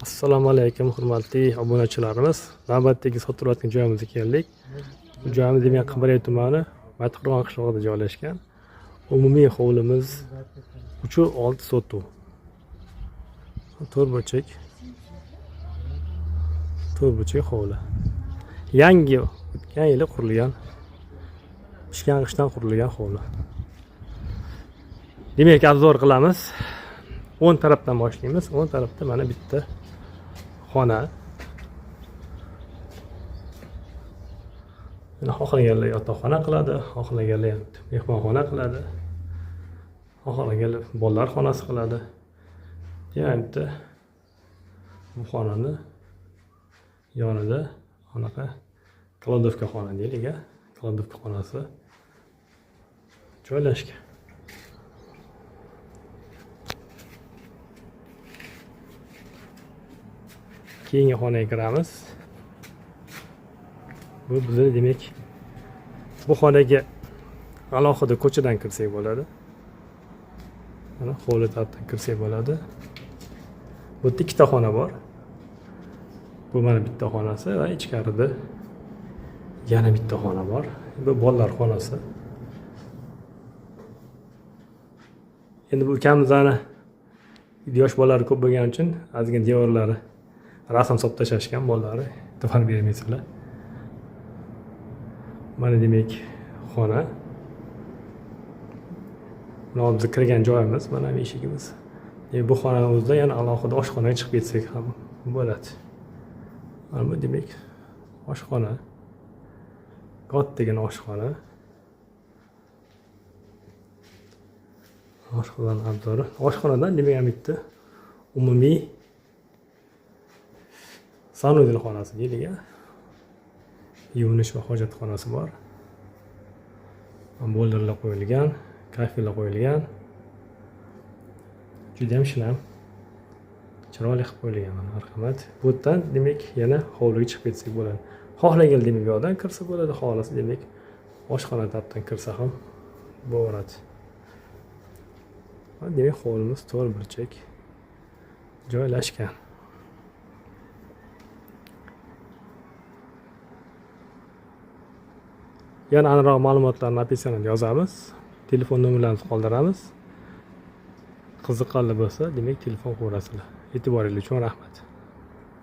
Assalomu alaykum hurmatli obunachilarimiz. Navbatdagi sotilayotgan joyimizga keldik. Bu joyimiz demak Qibray tumani Matqirg'on qishlog'ida joylashgan. Umumiy hovlimiz 3.6 sotuv. 4 burchak hovli. Yangi o'tgan yili qurilgan, pishgan qishdan qurilgan hovli. Demak, obzor qilamiz. 10 tarafdan boshlaymiz. 10 tarafda mana bitta xona. Mana xohlaganlar yotoqxona qiladi, xohlaganlar mehmonxona qiladi, xohlaganlar bolalar xonasi qiladi. Demak, bu xonani yonida anaqa kladovka xona deylik, kladovka xonasi joylashgan. Keyingi xonaga kiramiz. Bu bizning demak bu xonaga alohida ko'chadan kirsak bo'ladi. Mana hovli tarafdan kirsak bo'ladi. Bu yerda ikkita xona bor. Bu mana bitta xonasi va ichkarida yana bitta xona bor. Bu bolalar xonasi. Endi bu ukamizning yosh bolalari ko'p bo'lgani uchun ozgina devorlari rasm solib tashlashgan bolalari. E'tibor bermaysizlar. Mana demak xona. Mana biz kirgan joyimiz, mana bu eshigimiz. Bu xonaning o'zida yana alohida oshxonaga chiqib ketsak ham bo'ladi. Mana bu demak oshxona. Kattagina oshxona. Oshxonaning obzori. Oshxonadan demak ham bitta umumiy sanudil xonasi deylik. Yuvinish va hojatxonasi bor. Bolderlar qo'yilgan, kafelar qo'yilgan. Juda ham shinam. Chiroyli qilib qo'yilgan, marhamat. Bu yerdan demak yana hovliga chiqib ketsak bo'ladi. Xohlagan demak yoqdan kirsa bo'ladi, xohlasa demak oshxona tarafdan kirsa ham bo'laveradi. Demak hovlimiz 4 burchak joylashgan. Yana aniqroq ma'lumotlarni opisiyada yozamiz. Telefon nomerlarimizni qoldiramiz. Qiziqqanlar bo'lsa, demak telefon qo'yasizlar. E'tiboringiz uchun rahmat.